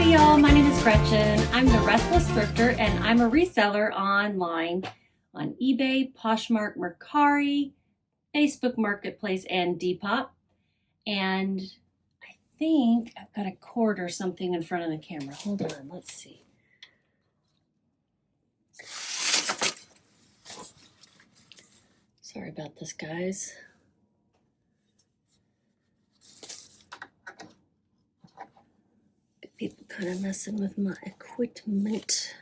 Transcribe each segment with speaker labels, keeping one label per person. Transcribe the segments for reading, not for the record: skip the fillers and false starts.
Speaker 1: Howdy y'all, my name is Gretchen. I'm the Restless Thrifter and I'm a reseller online on eBay, Poshmark, Mercari, Facebook Marketplace, and Depop. And I think I've got a cord or something in front of the camera. Hold on, let's see. Sorry about this, guys. People kind of messing with my equipment.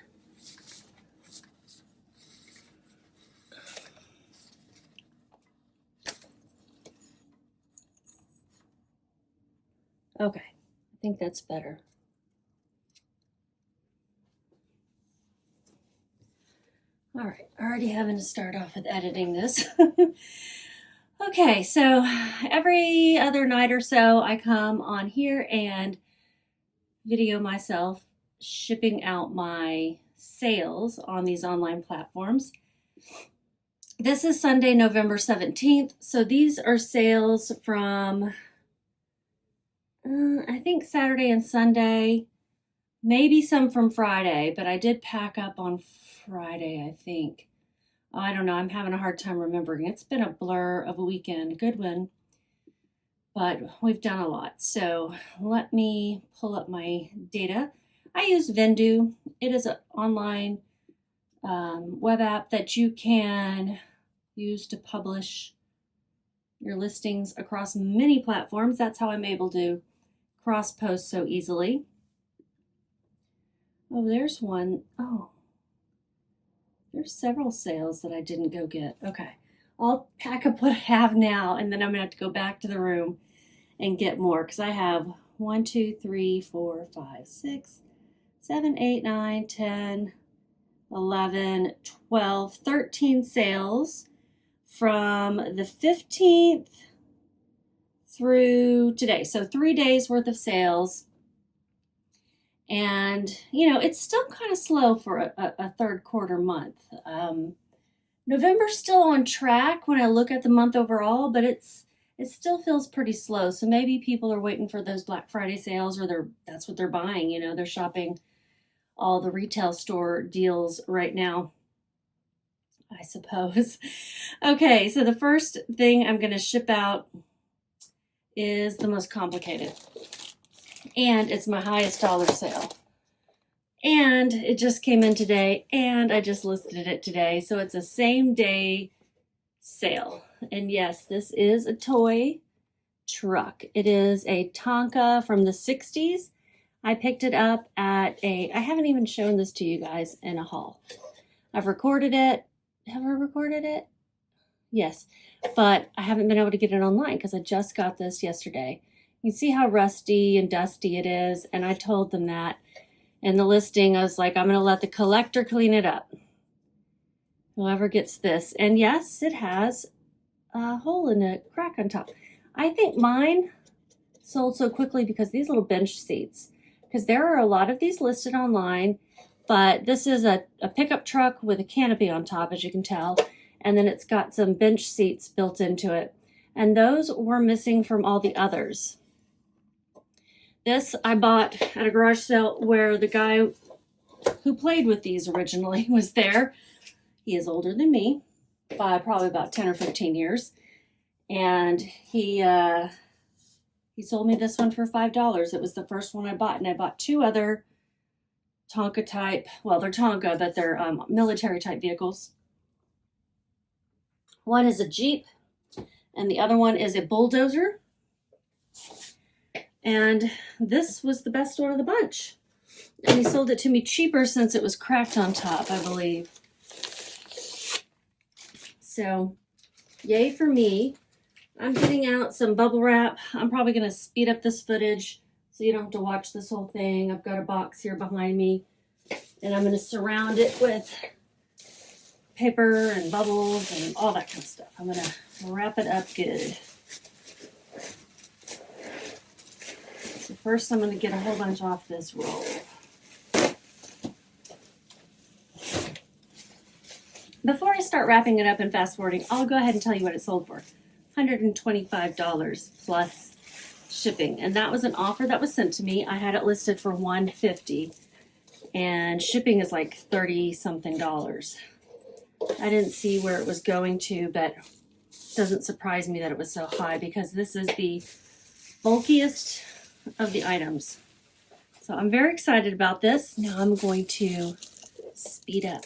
Speaker 1: Okay, I think that's better. All right, already having to start off with editing this. Okay, so every other night or so I come on here and video myself shipping out my sales on these online platforms. This is Sunday, November 17th. So these are sales from, I think Saturday and Sunday, maybe some from Friday, but I did pack up on Friday, I think. I don't know. I'm having a hard time remembering. It's been a blur of a weekend. Good one. But we've done a lot. So let me pull up my data. I use Vendoo. It is an online web app that you can use to publish your listings across many platforms. That's how I'm able to cross-post so easily. Oh, there's one. Oh, there's several sales that I didn't go get. Okay, I'll pack up what I have now, and then I'm gonna have to go back to the room and get more, because I have 1, 2, 3, 4, 5, 6, 7, 8, 9, 10, 11, 12, 13 sales from the 15th through today. So 3 days worth of sales. And, you know, it's still kind of slow for a third quarter month. November's still on track when I look at the month overall, but it still feels pretty slow. So maybe people are waiting for those Black Friday sales, or that's what they're buying. You know, they're shopping all the retail store deals right now, I suppose. Okay, so the first thing I'm going to ship out is the most complicated. And it's my highest dollar sale. And it just came in today, and I just listed it today. So it's a same day sale. And yes, this is a toy truck. It is a Tonka from the 60s. I picked it up at I haven't even shown this to you guys in a haul. I've recorded it. Have I recorded it? Yes, but I haven't been able to get it online because I just got this yesterday. You see how rusty and dusty it is, and I told them that in the listing. I was like, I'm going to let the collector clean it up. Whoever gets this. And yes, it has a hole in a crack on top. I think mine sold so quickly because these little bench seats, because there are a lot of these listed online, but this is a pickup truck with a canopy on top, as you can tell, and then it's got some bench seats built into it, and those were missing from all the others. This I bought at a garage sale where the guy who played with these originally was there. He is older than me by probably about 10 or 15 years. And he sold me this one for $5. It was the first one I bought. And I bought two other Tonka type, well, they're Tonka, but they're military type vehicles. One is a Jeep and the other one is a bulldozer. And this was the best one of the bunch. And he sold it to me cheaper since it was cracked on top, I believe. So, yay for me. I'm getting out some bubble wrap. I'm probably going to speed up this footage so you don't have to watch this whole thing. I've got a box here behind me, and I'm going to surround it with paper and bubbles and all that kind of stuff. I'm going to wrap it up good. So first I'm going to get a whole bunch off this roll. Before I start wrapping it up and fast forwarding, I'll go ahead and tell you what it sold for. $125 plus shipping, and that was an offer that was sent to me. I had it listed for $150, and shipping is like $30 something. I didn't see where it was going to, but it doesn't surprise me that it was so high because this is the bulkiest of the items. So I'm very excited about this. Now I'm going to speed up.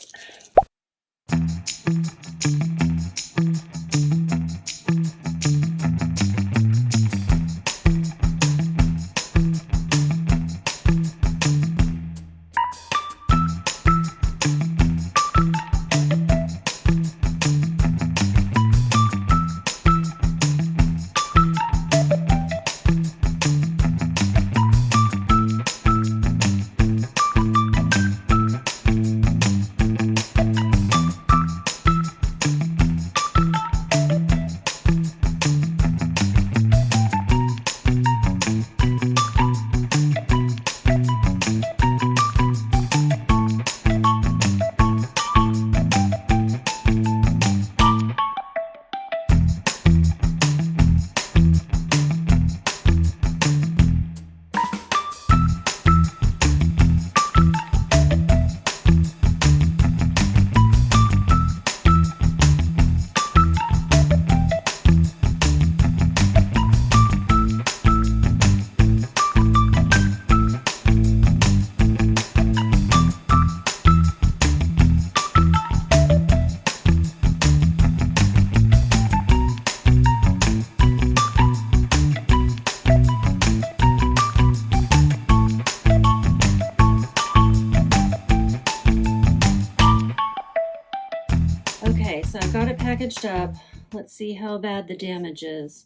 Speaker 1: Okay, so I've got it packaged up. Let's see how bad the damage is.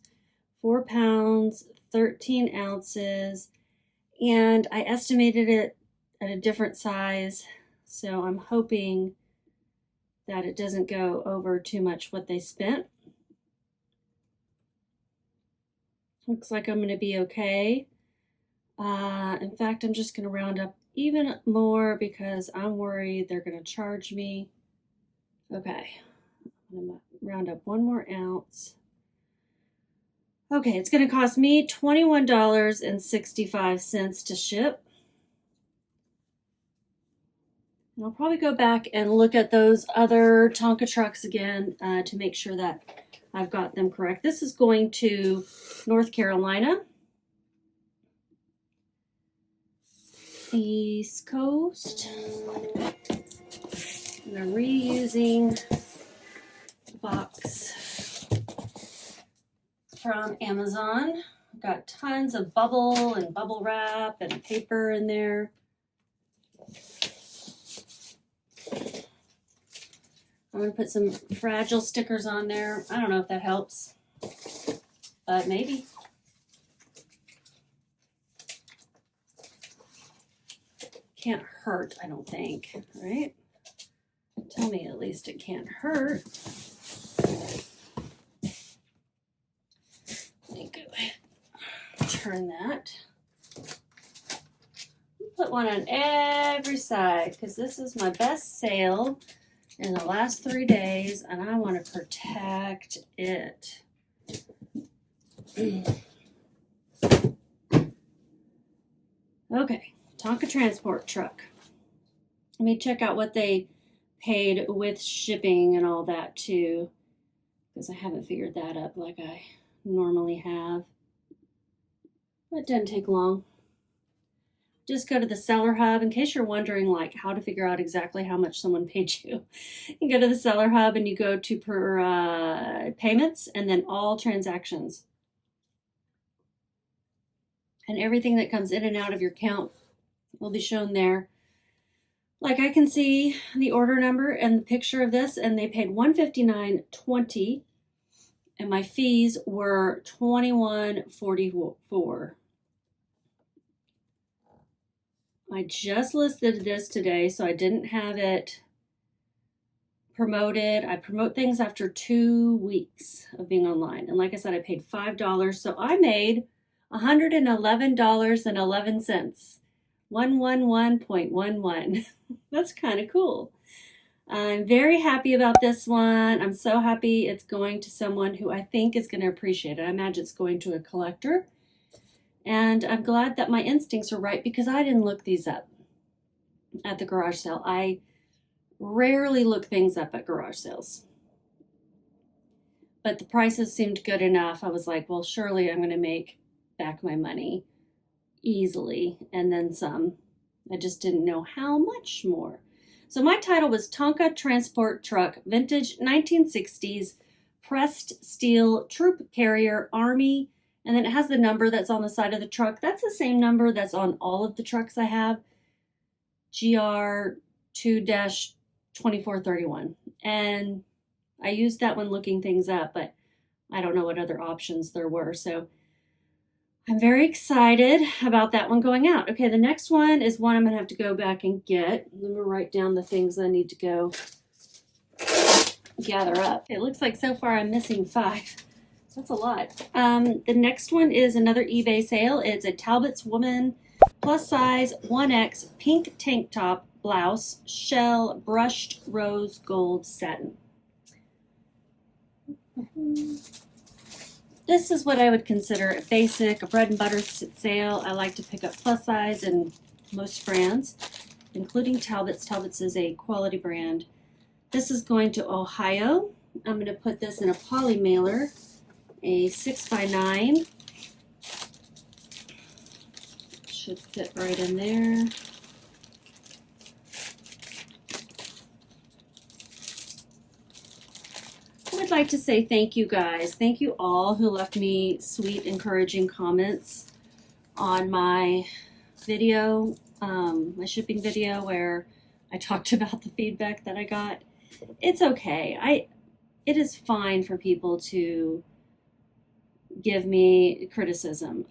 Speaker 1: 4 pounds, 13 ounces, and I estimated it at a different size, so I'm hoping that it doesn't go over too much what they spent. Looks like I'm going to be okay. In fact, I'm just going to round up even more because I'm worried they're going to charge me. Okay, I'm going to round up 1 more ounce. Okay, it's going to cost me $21.65 to ship. And I'll probably go back and look at those other Tonka trucks again to make sure that I've got them correct. This is going to North Carolina, East Coast. And I'm reusing the box from Amazon. I've got tons of bubble and bubble wrap and paper in there. I'm going to put some fragile stickers on there. I don't know if that helps, but maybe. Can't hurt, I don't think, right? Tell me at least it can't hurt. Let me go ahead and turn that. Put one on every side because this is my best sale in the last 3 days and I want to protect it. Okay, Tonka transport truck. Let me check out what they paid with shipping and all that too, because I haven't figured that up like I normally have. It doesn't take long. Just go to the seller hub in case you're wondering like how to figure out exactly how much someone paid you. You go to the seller hub and you go to per payments and then all transactions. And everything that comes in and out of your account will be shown there. Like I can see the order number and the picture of this, and they paid $159.20, and my fees were $21.44. I just listed this today, so I didn't have it promoted. I promote things after 2 weeks of being online, and like I said, I paid $5, so I made $111.11. 111.11. That's kind of cool. I'm very happy about this one. I'm so happy it's going to someone who I think is going to appreciate it. I imagine it's going to a collector. And I'm glad that my instincts are right because I didn't look these up at the garage sale. I rarely look things up at garage sales. But the prices seemed good enough. I was like, well, surely I'm going to make back my money easily and then some. I just didn't know how much more. So my title was Tonka Transport Truck, Vintage 1960s, Pressed Steel, Troop Carrier, Army, and then it has the number that's on the side of the truck. That's the same number that's on all of the trucks I have, GR 2-2431. And I used that when looking things up, but I don't know what other options there were. So I'm very excited about that one going out. Okay, the next one is one I'm going to have to go back and get. Let me write down the things I need to go gather up. It looks like so far I'm missing 5. That's a lot. The next one is another eBay sale. It's a Talbot's Woman plus size 1X pink tank top blouse, shell, brushed rose gold satin. This is what I would consider a basic, a bread and butter sale. I like to pick up plus size in most brands, including Talbot's. Talbot's is a quality brand. This is going to Ohio. I'm going to put this in a poly mailer, a 6x9. Should fit right in there. I would like to say thank you guys. Thank you all who left me sweet, encouraging comments on my video, my shipping video where I talked about the feedback that I got. It's okay. It is fine for people to give me criticism.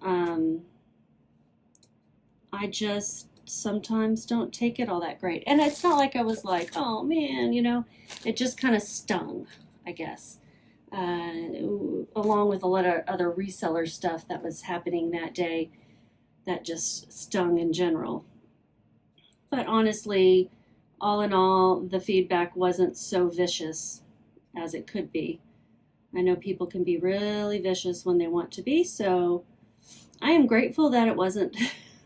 Speaker 1: I just sometimes don't take it all that great. And it's not like I was like, oh man, you know, it just kind of stung, I guess, along with a lot of other reseller stuff that was happening that day that just stung in general. But honestly, all in all, the feedback wasn't so vicious as it could be. I know people can be really vicious when they want to be, so I am grateful that it wasn't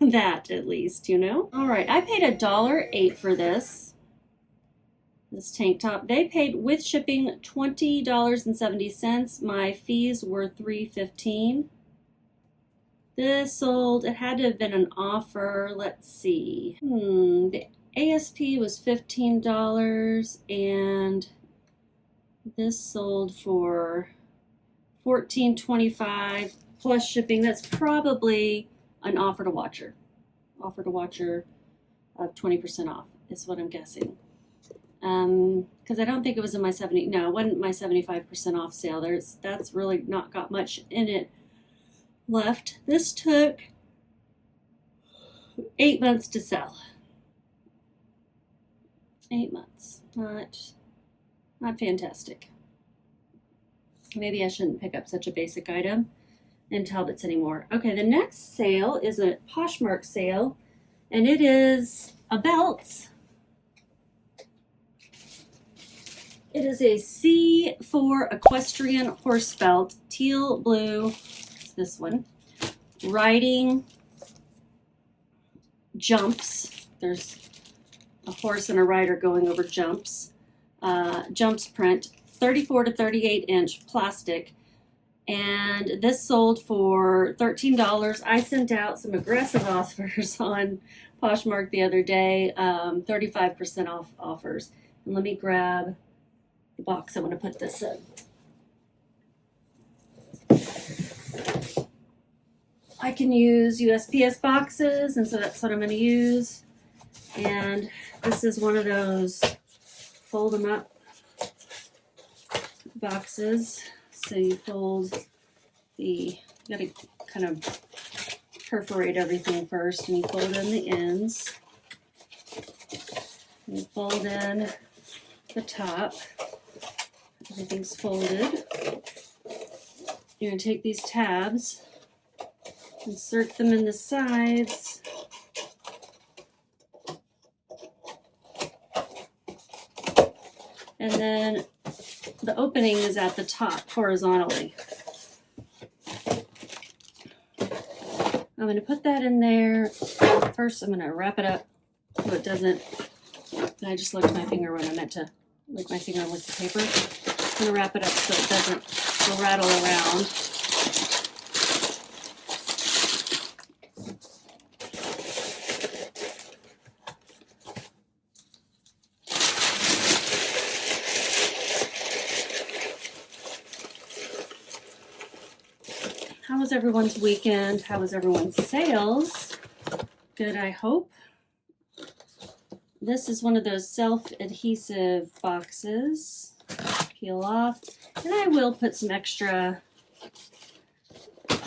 Speaker 1: that, at least, you know? All right, I paid $1.08 for this tank top. They paid with shipping $20.70. My fees were $3.15. This sold, it had to have been an offer. Let's see. The ASP was $15 and this sold for $14.25 plus shipping. That's probably an offer to watcher. Offer to watcher of 20% off is what I'm guessing. Because I don't think it was in my it wasn't my 75% off sale. That's really not got much in it left. This took 8 months to sell. 8 months. Not fantastic. Maybe I shouldn't pick up such a basic item in Talbot's anymore. Okay, the next sale is a Poshmark sale, and it is a belt. It is a C4 equestrian horse belt, teal blue. It's this one. Riding jumps. There's a horse and a rider going over jumps. Jumps print, 34 to 38 inch plastic. And this sold for $13. I sent out some aggressive offers on Poshmark the other day, 35% off offers. And let me grab the box I want to put this in. I can use USPS boxes, and so that's what I'm going to use. And this is one of those fold them up boxes. So you fold you gotta kind of perforate everything first, and you fold in the ends. And you fold in the top. Everything's folded. You're gonna take these tabs, insert them in the sides. And then the opening is at the top horizontally. I'm going to put that in there. First, I'm going to wrap it up so it doesn't. I just licked my finger when I meant to lick my finger and lick the paper. I'm going to wrap it up so it doesn't go rattle around. How was everyone's weekend? How was everyone's sales? Good, I hope. This is one of those self-adhesive boxes. Peel off. And I will put some extra. It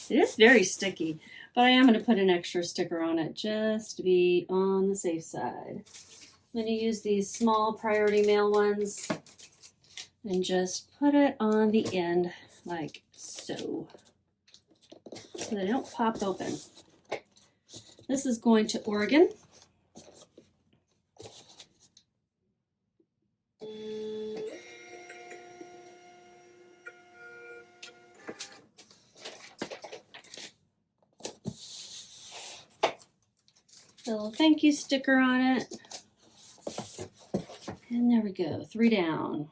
Speaker 1: is very sticky, but I am going to put an extra sticker on it just to be on the safe side. I'm going to use these small priority mail ones and just put it on the end like so they don't pop open. This is going to Oregon. Little thank you sticker on it. And there we go, 3 down.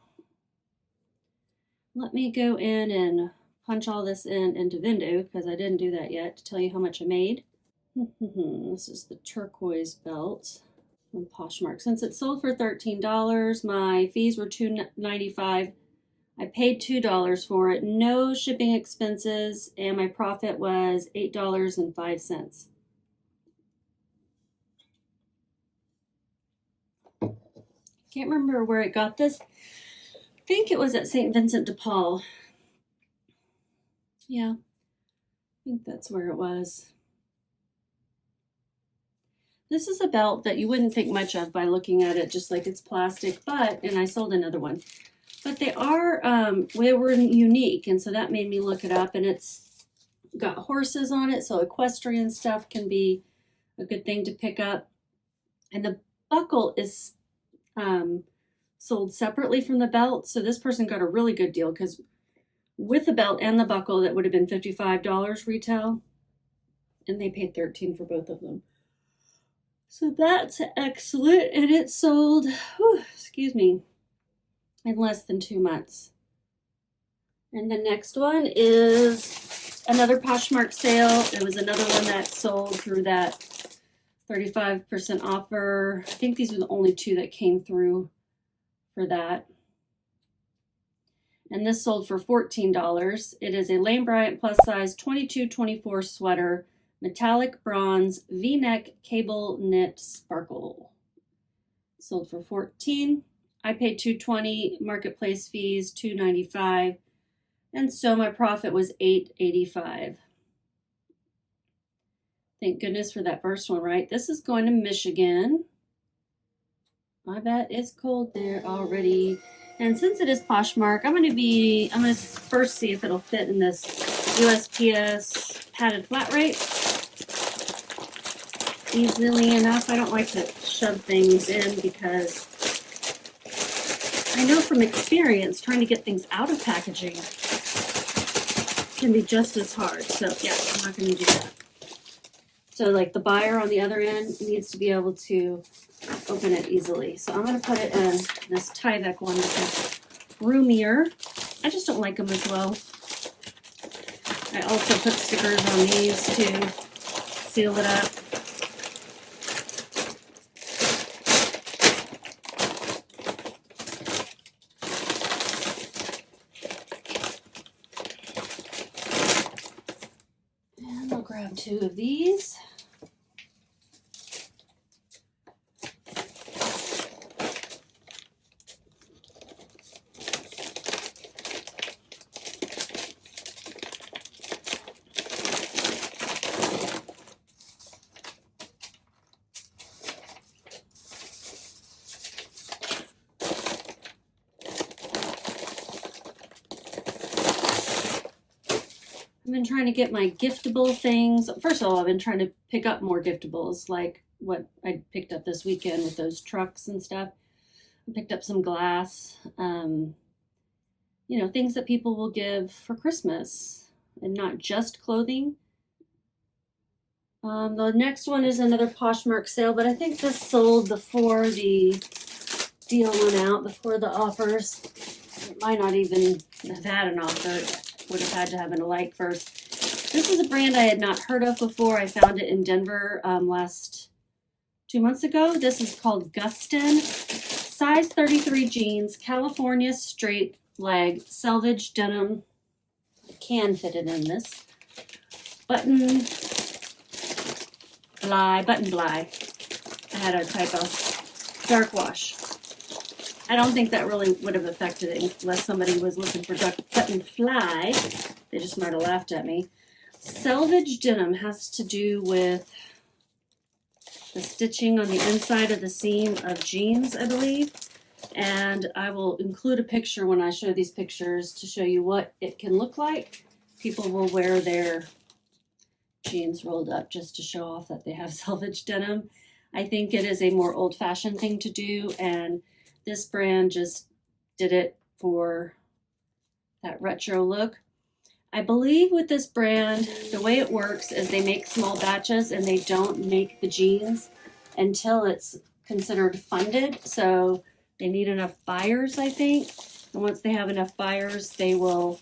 Speaker 1: Let me go in and punch all this into Vendoo because I didn't do that yet to tell you how much I made. This is the turquoise belt from Poshmark. Since it sold for $13, my fees were $2.95. I paid $2 for it, no shipping expenses, and my profit was $8.05. Can't remember where I got this. I think it was at St. Vincent de Paul. Yeah, I think that's where it was. This is a belt that you wouldn't think much of by looking at it, just like it's plastic, and I sold another one. But they were unique, and so that made me look it up, and it's got horses on it, so equestrian stuff can be a good thing to pick up. And the buckle is sold separately from the belt, so this person got a really good deal because with the belt and the buckle, that would have been $55 retail, and they paid $13 for both of them. So that's excellent, and it sold, excuse me, in less than 2 months. And the next one is another Poshmark sale. It was another one that sold through that 35% offer. I think these were the only 2 that came through for that. And this sold for $14. It is a Lane Bryant plus size 22-24 sweater, metallic bronze, V-neck, cable knit sparkle. Sold for $14. I paid $2.20, marketplace fees $2.95, and so my profit was $8.85. Thank goodness for that first one, right? This is going to Michigan. I bet it's cold there already. And since it is Poshmark, I'm going to first see if it'll fit in this USPS padded flat rate. Easily enough. I don't like to shove things in because I know from experience trying to get things out of packaging can be just as hard. So yeah, I'm not going to do that. So like the buyer on the other end needs to be able to open it easily. So I'm going to put it in this Tyvek one because roomier. I just don't like them as well. I also put stickers on these to seal it up. And I'll grab 2 of these. I've been trying to get my giftable things. First of all, I've been trying to pick up more giftables, like what I picked up this weekend with those trucks and stuff. I picked up some glass, things that people will give for Christmas, and not just clothing. The next one is another Poshmark sale, but I think this sold before the deal went out, before the offers. It might not even have had an offer. It would have had to have a like first. This is a brand I had not heard of before. I found it in Denver last 2 months ago. This is called Gustin. Size 33 jeans, California straight leg, selvage denim. I can fit it in this. Button bly. I had a typo. Dark wash. I don't think that really would have affected it unless somebody was looking for button fly. They just might have laughed at me. Selvage denim has to do with the stitching on the inside of the seam of jeans, I believe. And I will include a picture when I show these pictures to show you what it can look like. People will wear their jeans rolled up just to show off that they have selvage denim. I think it is a more old-fashioned thing to do, and this brand just did it for that retro look. I believe with this brand, the way it works is they make small batches and they don't make the jeans until it's considered funded. So they need enough buyers, I think. And once they have enough buyers, they will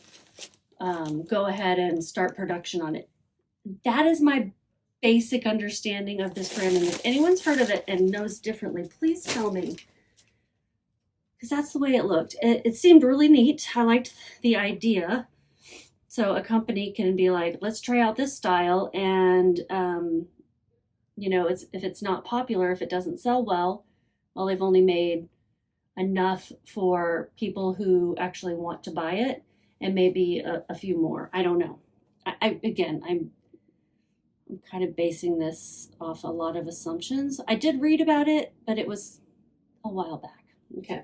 Speaker 1: go ahead and start production on it. That is my basic understanding of this brand. And if anyone's heard of it and knows differently, please tell me. Because that's the way it looked. It seemed really neat. I liked the idea. So a company can be like, let's try out this style. And, you know, if it's not popular, if it doesn't sell well, they've only made enough for people who actually want to buy it and maybe a few more. I don't know. I'm kind of basing this off a lot of assumptions. I did read about it, but it was a while back. Okay.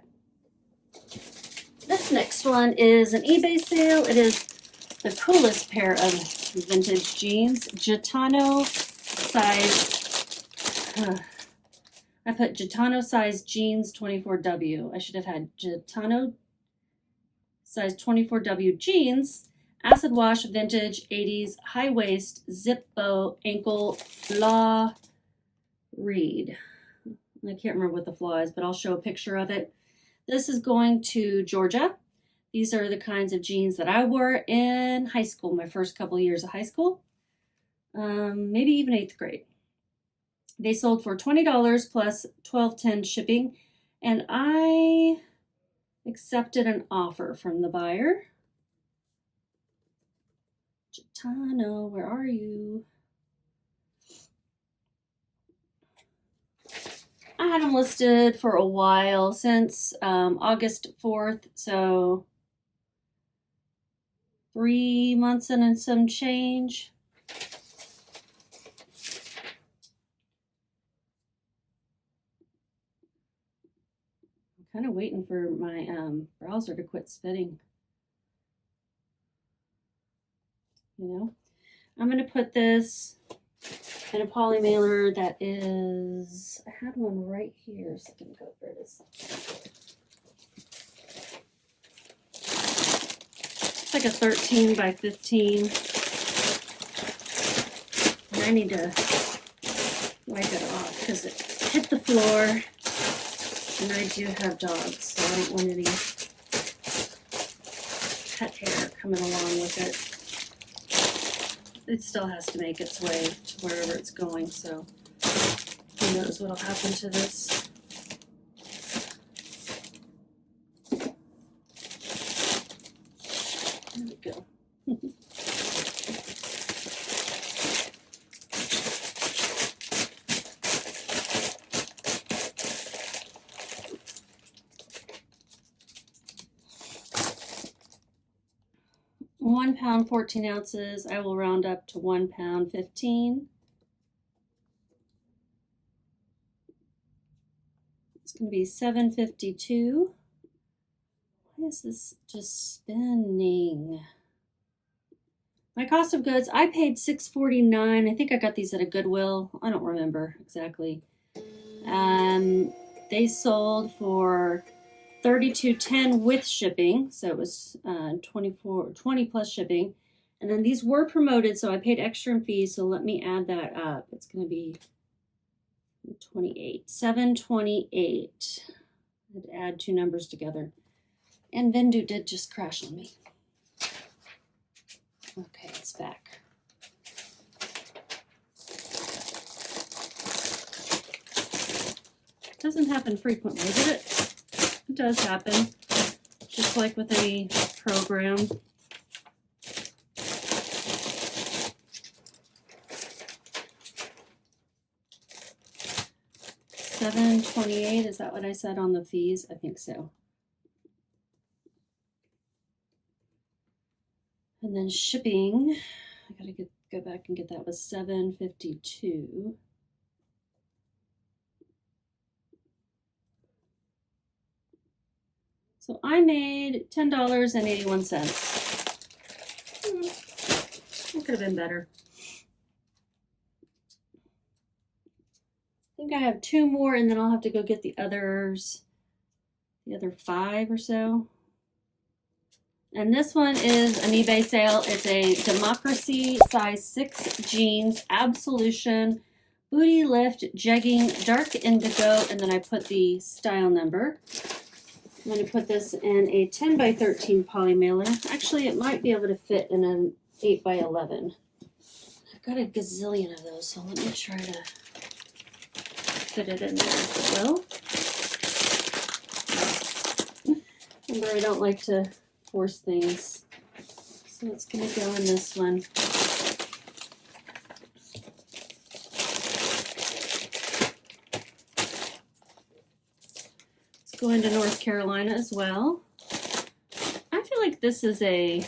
Speaker 1: This next one is an eBay sale. It is the coolest pair of vintage jeans. Gitano size, I put Gitano size jeans 24W. I should have had Gitano size 24W jeans, acid wash, vintage, 80s, high waist, zip bow, ankle, flaw, reed. I can't remember what the flaw is, but I'll show a picture of it. This is going to Georgia. These are the kinds of jeans that I wore in high school, my first couple of years of high school, maybe even 8th grade. They sold for $20 plus $12.10 shipping, and I accepted an offer from the buyer. Gitano, where are you? I had them listed for a while, since August 4th, so 3 months and some change. I'm kind of waiting for my browser to quit spinning. You know, I'm going to put this in a poly mailer that is, I had one right here a second ago. There it is. It's like a 13 by 15. And I need to wipe it off because it hit the floor. And I do have dogs, so I don't want any pet hair coming along with it. It still has to make its way to wherever it's going, so who knows what'll happen to this. There we go. £1 14 ounces. I will round up to £1 15. It's going to be $7.52. Why is this just spinning? My cost of goods, I paid $6.49. I think I got these at a Goodwill. I don't remember exactly. They sold for $32.10 with shipping, so it was $20 plus shipping, And then these were promoted, so I paid extra in fees, so let me add that up. It's going to be 28, 728. I'd add two numbers together. And Vendoo did just crash on me. Okay, it's back. It doesn't happen frequently, but it does happen. Just like with any program. $7.28, is that what I said on the fees? I think so. And then shipping, I gotta go back and get that, was $7.52. So I made $10.81. That could have been better. I think I have two more, and then I'll have to go get the others, the other 5 or so. And this one is an eBay sale. It's a Democracy size 6 jeans, Absolution, booty lift, jegging, dark indigo, and then I put the style number. I'm going to put this in a 10 by 13 poly mailer. Actually, it might be able to fit in an 8 by 11. I've got a gazillion of those, so let me try to fit it in there as well. Remember, I don't like to force things. So it's going to go in this one. Go into North Carolina as well. I feel like this is a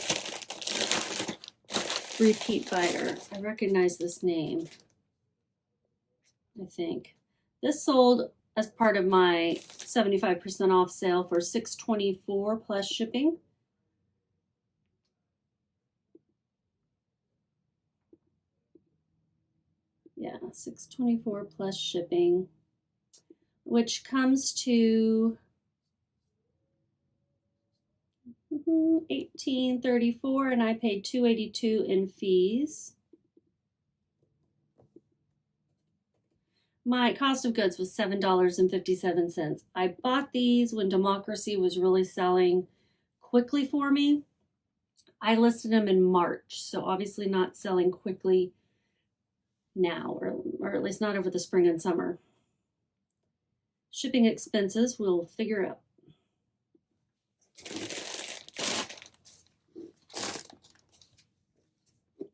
Speaker 1: repeat buyer. I recognize this name, I think. This sold as part of my 75% off sale for $6.24 plus shipping. Yeah, $6.24 plus shipping, which comes to $18.34, and I paid $2.82 in fees. My cost of goods was $7.57. I bought these when Democracy was really selling quickly for me. I listed them in March, so obviously not selling quickly now, or at least not over the spring and summer. Shipping expenses we'll figure out.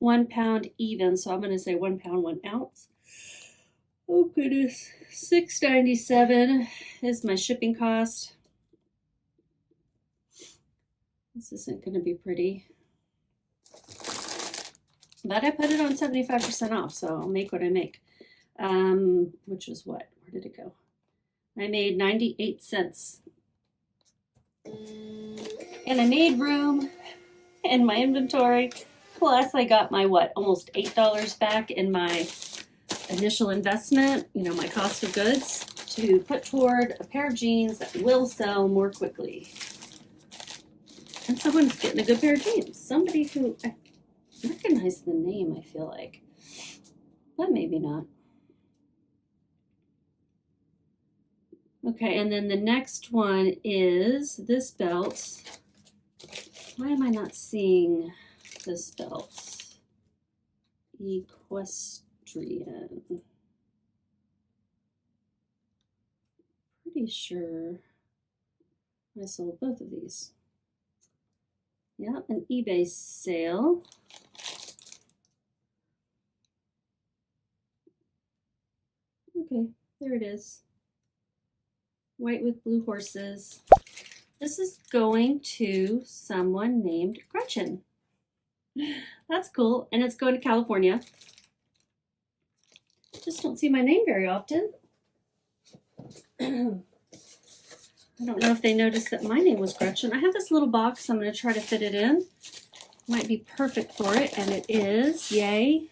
Speaker 1: £1 even, so I'm going to say 1 pound 1 ounce. Oh goodness, $6.97 is my shipping cost. This isn't going to be pretty, but I put it on 75% off, so I'll make what I make. Which is what? Where did it go? I made 98 cents. And I made room in my inventory. Plus I got my almost $8 back in my initial investment, my cost of goods, to put toward a pair of jeans that will sell more quickly. And someone's getting a good pair of jeans. Somebody who I recognize the name, I feel like. But maybe not. Okay, and then the next one is this belt. Why am I not seeing this belt? Equestrian. Pretty sure I sold both of these. Yeah, an eBay sale. Okay, there it is. White with blue horses. This is going to someone named Gretchen. That's cool. And it's going to California. Just don't see my name very often. I don't know if they noticed that my name was Gretchen. I have this little box. I'm going to try to fit it in. Might be perfect for it. And it is. Yay.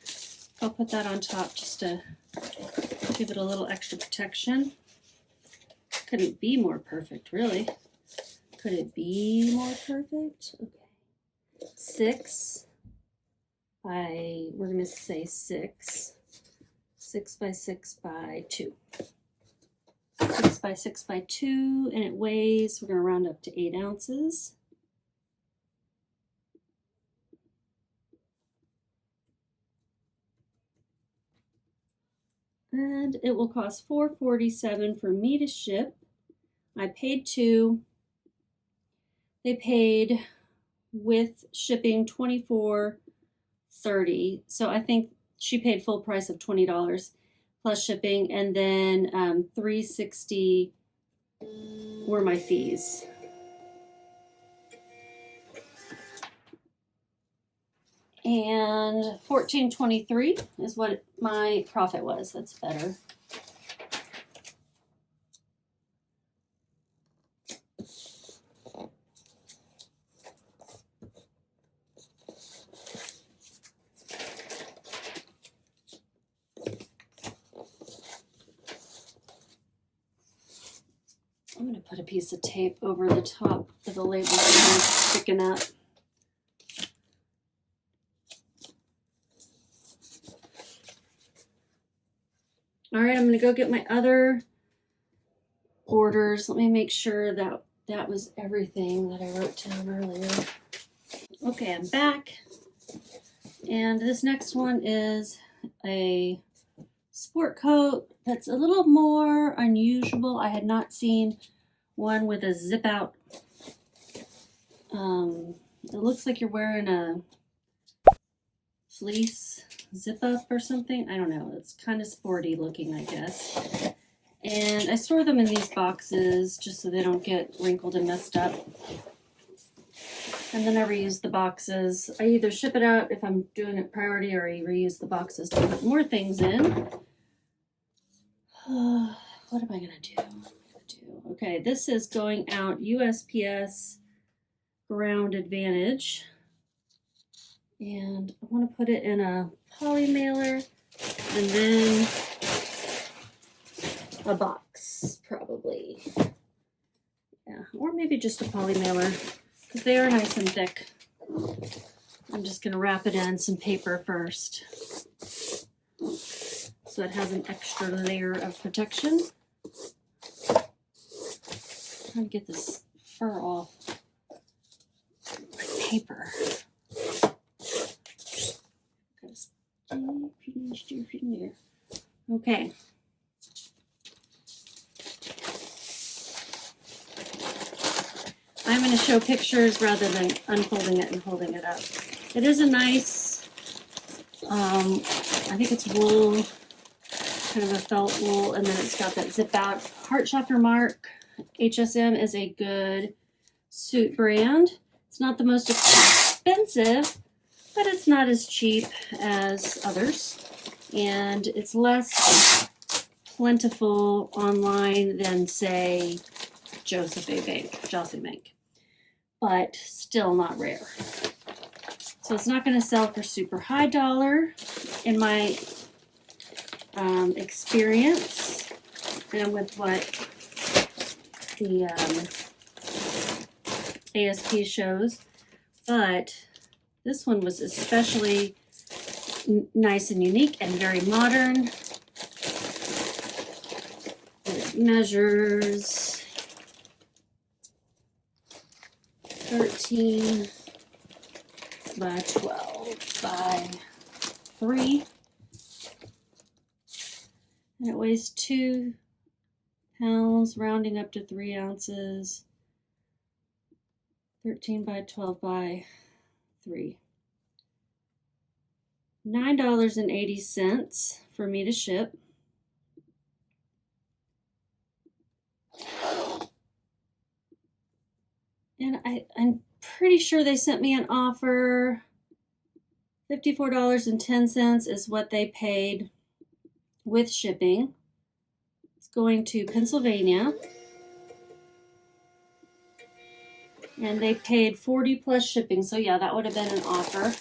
Speaker 1: I'll put that on top just to give it a little extra protection. Couldn't be more perfect, really. Could it be more perfect? Okay. 6 we're going to say 6 by 6 by 2. 6 by 6 by 2, and it weighs, we're going to round up to 8 ounces. And it will cost $4.47 for me to ship. I paid $2. They paid with shipping $24.30. So I think she paid full price of $20 plus shipping, and then $3.60 were my fees. And $14.23 is what my profit was. That's better. I'm going to put a piece of tape over the top of the label so it's sticking up. All right, I'm going to go get my other orders. Let me make sure that that was everything that I wrote down earlier. Okay, I'm back. And this next one is a sport coat that's a little more unusual. I had not seen one with a zip out. It looks like you're wearing a fleece zip up or something. I don't know. It's kind of sporty looking, I guess. And I store them in these boxes just so they don't get wrinkled and messed up. And then I reuse the boxes. I either ship it out if I'm doing it priority, or I reuse the boxes to put more things in. What am I going to do? Okay, this is going out USPS Ground Advantage. And I want to put it in a poly mailer and then a box, probably. Yeah, or maybe just a poly mailer, because they are nice and thick. I'm just going to wrap it in some paper first, so it has an extra layer of protection. Trying to get this fur off my paper. Okay. I'm going to show pictures rather than unfolding it and holding it up. It is a nice, I think it's wool, kind of a felt wool, and then it's got that zip out. Heart Shopper Mark HSM is a good suit brand. It's not the most expensive, but it's not as cheap as others, and it's less plentiful online than, say, Josie Bank, but still not rare. So it's not going to sell for super high dollar in my experience, and with what the ASP shows, but this one was especially nice and unique and very modern. It measures 13 by 12 by 3. And it weighs 2 pounds, rounding up to 3 ounces. 13 by 12 by 3. $9.80 for me to ship. And I'm pretty sure they sent me an offer. $54.10 is what they paid with shipping. It's going to Pennsylvania. And they paid $40 plus shipping. So yeah, that would have been an offer.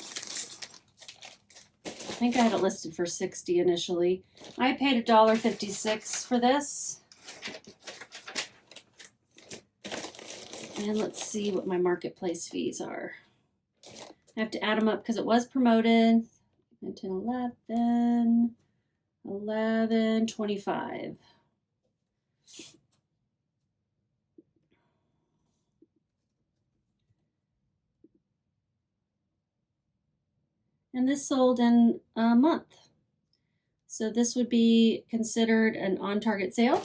Speaker 1: I think I had it listed for $60 initially. I paid $1.56 for this. And let's see what my marketplace fees are. I have to add them up because it was promoted. 10, 11, 11, 25. And this sold in a month. So this would be considered an on-target sale.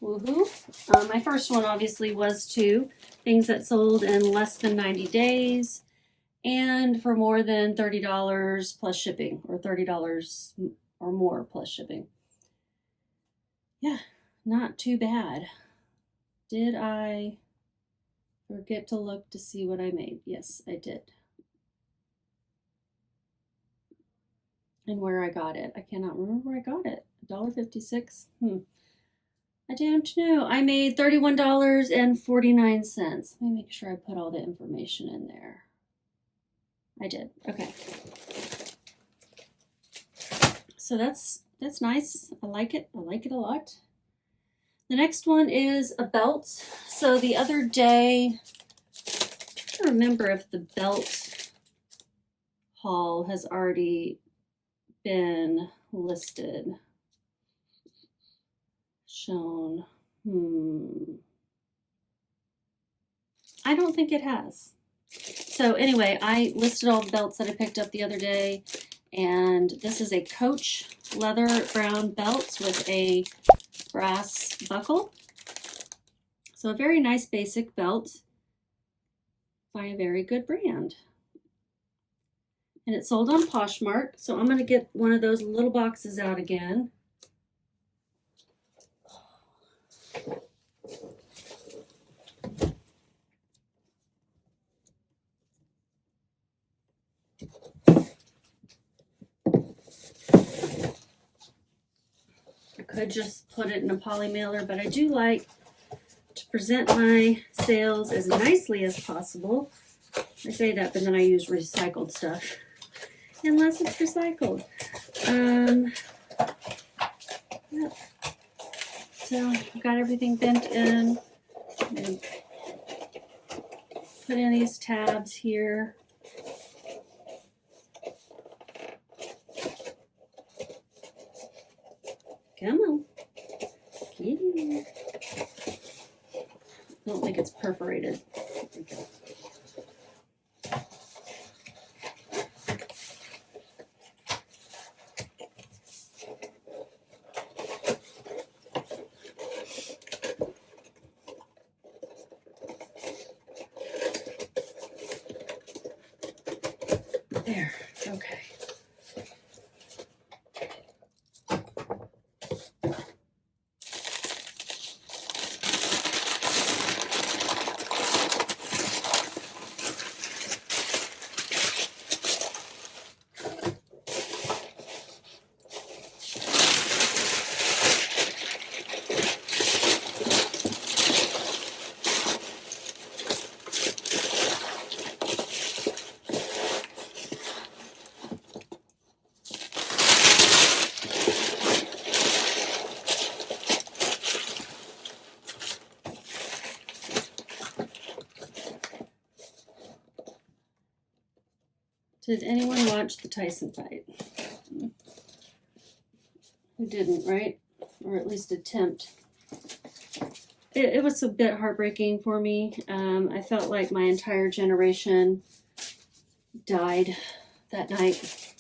Speaker 1: Woohoo. My first one obviously was two things that sold in less than 90 days and for more than $30 plus shipping, or $30 or more plus shipping. Yeah, not too bad. Did I forget to look to see what I made? Yes, I did. And where I got it. I cannot remember where I got it. $1.56? I don't know. I made $31.49. Let me make sure I put all the information in there. I did. Okay. So that's nice. I like it. I like it a lot. The next one is a belt. So the other day, I don't remember if the belt haul has already been listed. Shown. I don't think it has. So anyway, I listed all the belts that I picked up the other day, and this is a Coach leather brown belt with a brass buckle. So a very nice basic belt by a very good brand. And it sold on Poshmark, so I'm going to get one of those little boxes out again. I could just put it in a poly mailer, but I do like to present my sales as nicely as possible. I say that, but then I use recycled stuff, unless it's recycled. Yep. So I've got everything bent in. And put in these tabs here. Come on. Get in there. I don't think it's perforated. There we go. There, okay. Did anyone watch the Tyson fight? Who didn't, right? Or at least attempt. It was a bit heartbreaking for me. I felt like my entire generation died that night.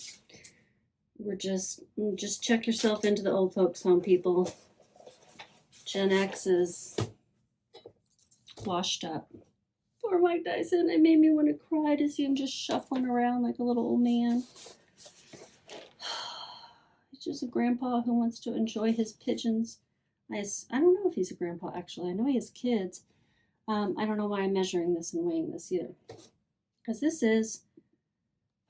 Speaker 1: We're just check yourself into the old folks home, people. Gen X is washed up. Poor Mike Tyson. It made me want to cry to see him just shuffling around like a little old man. He's just a grandpa who wants to enjoy his pigeons. I don't know if he's a grandpa, actually. I know he has kids. I don't know why I'm measuring this and weighing this either. Because this is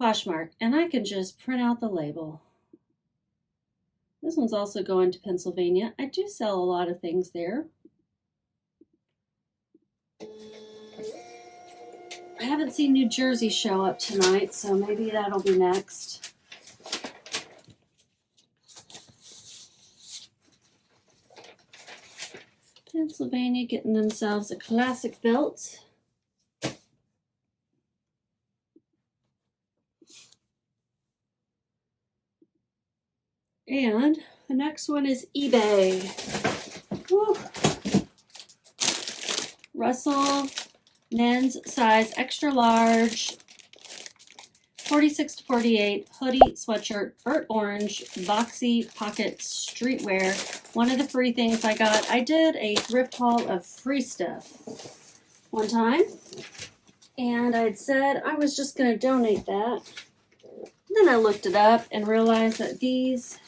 Speaker 1: Poshmark, and I can just print out the label. This one's also going to Pennsylvania. I do sell a lot of things there. I haven't seen New Jersey show up tonight, so maybe that'll be next. Pennsylvania getting themselves a classic belt. And the next one is eBay. Woo. Russell men's size extra large 46 to 48 hoodie sweatshirt, burnt orange, boxy pocket streetwear. One of the free things I got. I did a thrift haul of free stuff one time, and I'd said I was just going to donate that. Then I looked it up and realized that these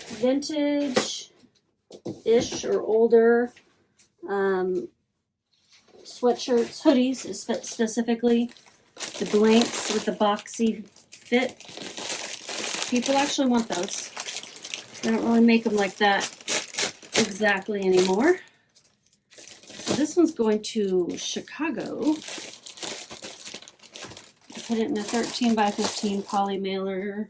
Speaker 1: vintage-ish or older sweatshirts, hoodies specifically, the blanks with the boxy fit, people actually want those. They don't really make them like that exactly anymore. So this one's going to Chicago. I put it in a 13 by 15 poly mailer.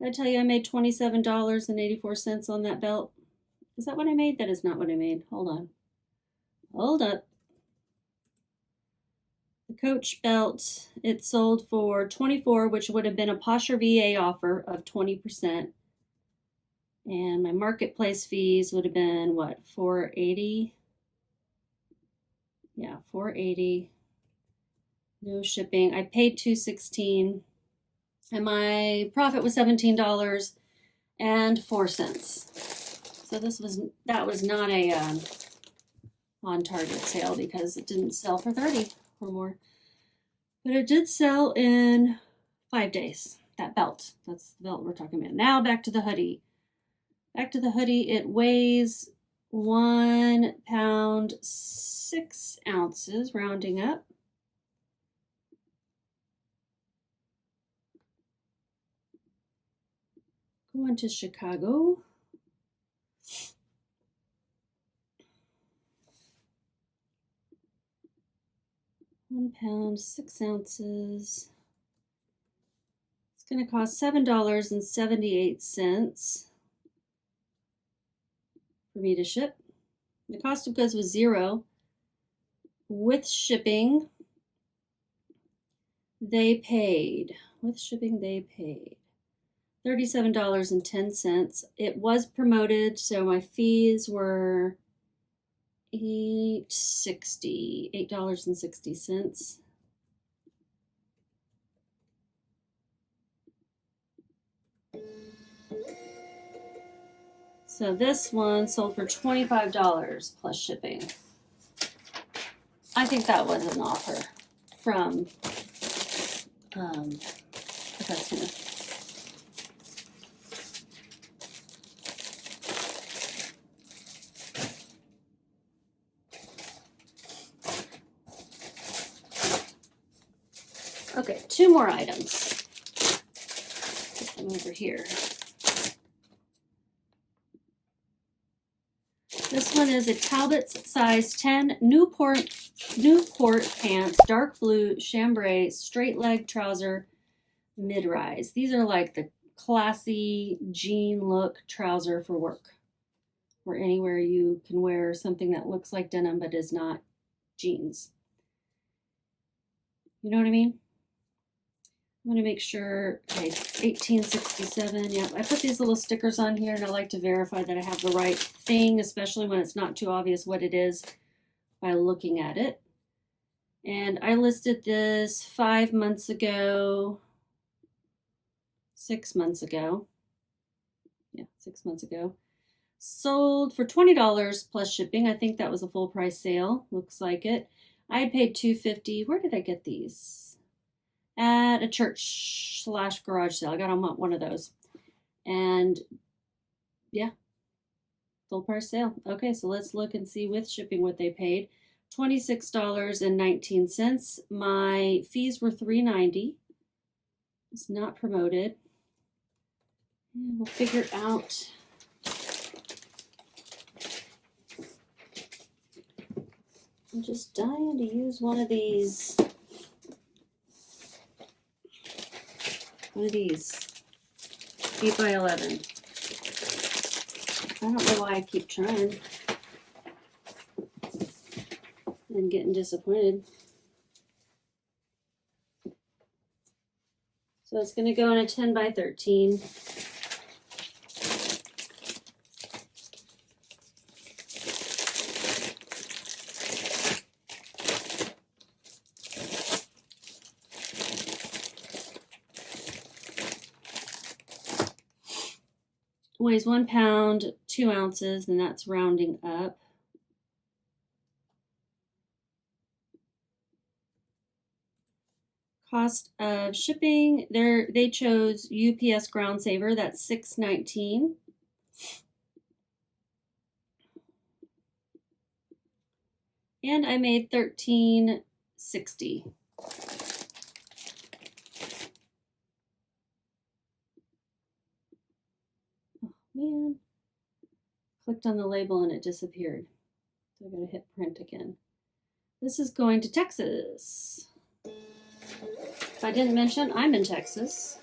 Speaker 1: Did I tell you I made $27.84 on that belt? Is that what I made? That is not what I made. Hold on. Hold up. The Coach belt, it sold for $24, which would have been a Posher VA offer of 20%. And my marketplace fees would have been what, $4.80? Yeah, $4.80. No shipping. I paid $2.16, and my profit was $17.04. So that was not a on target sale because it didn't sell for 30 or more, but it did sell in 5 days. That belt, that's the belt we're talking about. Now back to the hoodie. It weighs 1 pound 6 ounces, rounding up. Going to Chicago. 1 pound 6 ounces. It's going to cost $7.78 for me to ship. The cost of goods was $0. With shipping, they paid $37.10. It was promoted, so my fees were $8.60. So this one sold for $25 plus shipping. I think that was an offer from the customer. Okay, 2 more items. Put them over here. This one is a Talbot's size 10 Newport pants, dark blue chambray straight leg trouser, mid-rise. These are like the classy jean look trouser for work, or anywhere you can wear something that looks like denim but is not jeans. You know what I mean? I'm going to make sure, okay, 1867, yeah, I put these little stickers on here, and I like to verify that I have the right thing, especially when it's not too obvious what it is by looking at it. And I listed this 5 months ago, 6 months ago, yeah, 6 months ago. Sold for $20 plus shipping. I think that was a full price sale, looks like it. I had paid $2.50. Where did I get these? At a church/garage sale. I got on one of those. And yeah, full price sale. Okay, so let's look and see with shipping what they paid. $26.19. My fees were $3.90. It's not promoted. And we'll figure out. I'm just dying to use one of these. 8 by 11. I don't know why I keep trying and getting disappointed. So it's going to go in a 10 by 13. Weighs 1 pound, 2 ounces, and that's rounding up. Cost of shipping, they chose UPS Ground Saver, that's $6.19. And I made $13.60. Oh man, clicked on the label and it disappeared. So I gotta hit print again. This is going to Texas. If I didn't mention, I'm in Texas.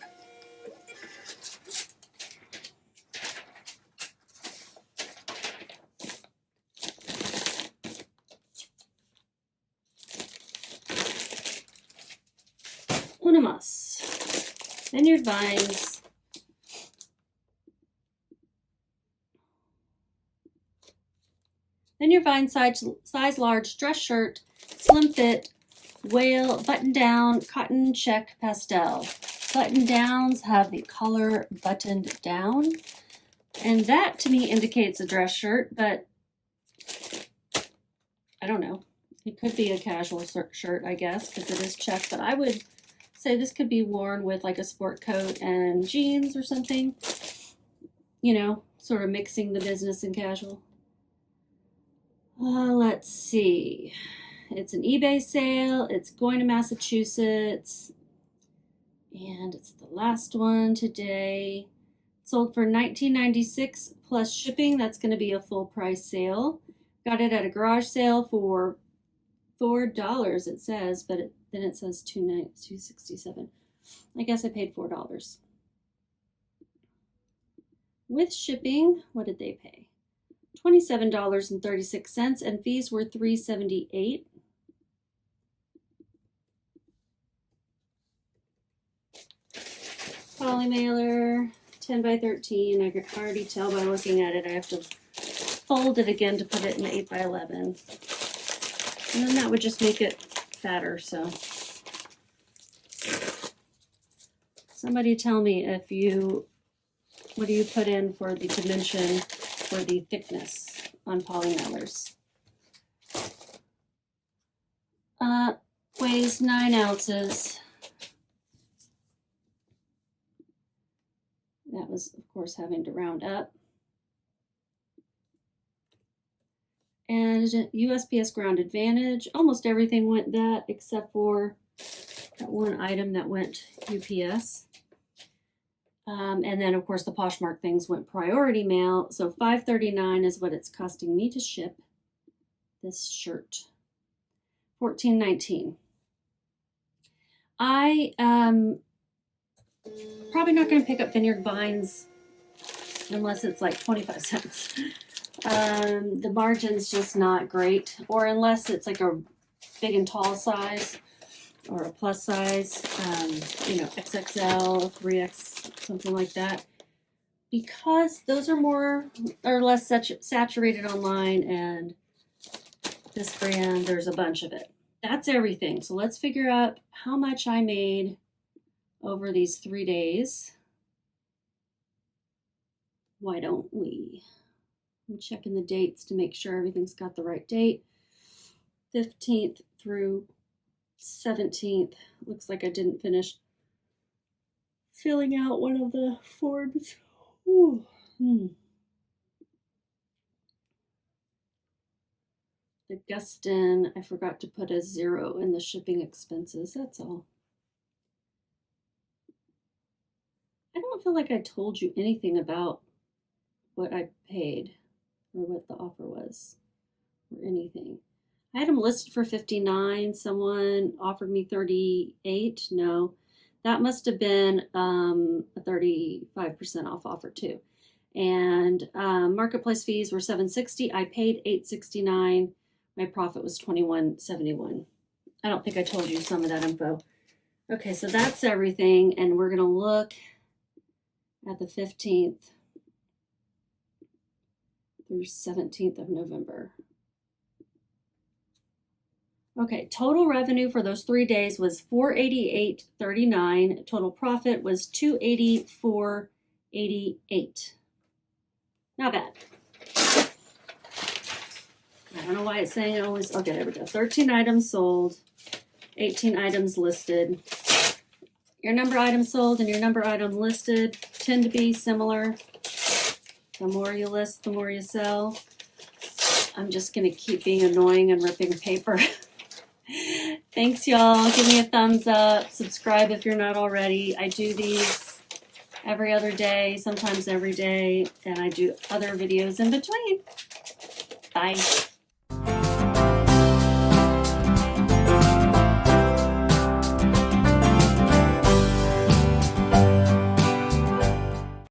Speaker 1: Una mas. Vineyard Vines. Vineyard Vine size large dress shirt, slim fit, whale, button down, cotton check pastel. Button downs have the color buttoned down. And that to me indicates a dress shirt, but I don't know. It could be a casual shirt, I guess, because it is checked, but I would say this could be worn with like a sport coat and jeans or something, you know, sort of mixing the business and casual. Let's see. It's an eBay sale. It's going to Massachusetts. And it's the last one today. Sold for $19.96 plus shipping. That's going to be a full price sale. Got it at a garage sale for $4, it says, but then it says $2.67. I guess I paid $4. With shipping, what did they pay? $27.36, and fees were $3.78. Poly mailer, 10 by 13. I could already tell by looking at it. I have to fold it again to put it in 8 by 11. And then that would just make it fatter, so. Somebody tell me what do you put in for the dimension for the thickness on poly mailers? Weighs 9 ounces. That was, of course, having to round up. And USPS Ground Advantage. Almost everything went that except for that one item that went UPS. And then, of course, the Poshmark things went priority mail. So $5.39 is what it's costing me to ship this shirt. $14.19. I probably not going to pick up Vineyard Vines unless it's like 25 cents. The margin's just not great, or unless it's like a big and tall size or a plus size, you know, XXL, 3X, something like that, because those are more or less saturated online, and this brand, there's a bunch of it. That's everything. So let's figure out how much I made over these 3 days. Why don't we? I'm checking the dates to make sure everything's got the right date. 15th through 17th. Looks like I didn't finish filling out one of the forms. Augustin, I forgot to put a 0 in the shipping expenses. That's all. I don't feel like I told you anything about what I paid or what the offer was or anything. I had them listed for $59. Someone offered me $38. No, that must have been a 35% off offer too. And marketplace fees were $7.60. I paid $8.69. My profit was $21.71. I don't think I told you some of that info. Okay, so that's everything, and we're going to look at the 15th through 17th of November. Okay, total revenue for those 3 days was $488.39. Total profit was $284.88. Not bad. I don't know why it's saying always. Okay, there we go. 13 items sold, 18 items listed. Your number item sold and your number item listed tend to be similar. The more you list, the more you sell. I'm just going to keep being annoying and ripping paper. Thanks, y'all. Give me a thumbs up. Subscribe if you're not already. I do these every other day, sometimes every day, and I do other videos in between. Bye.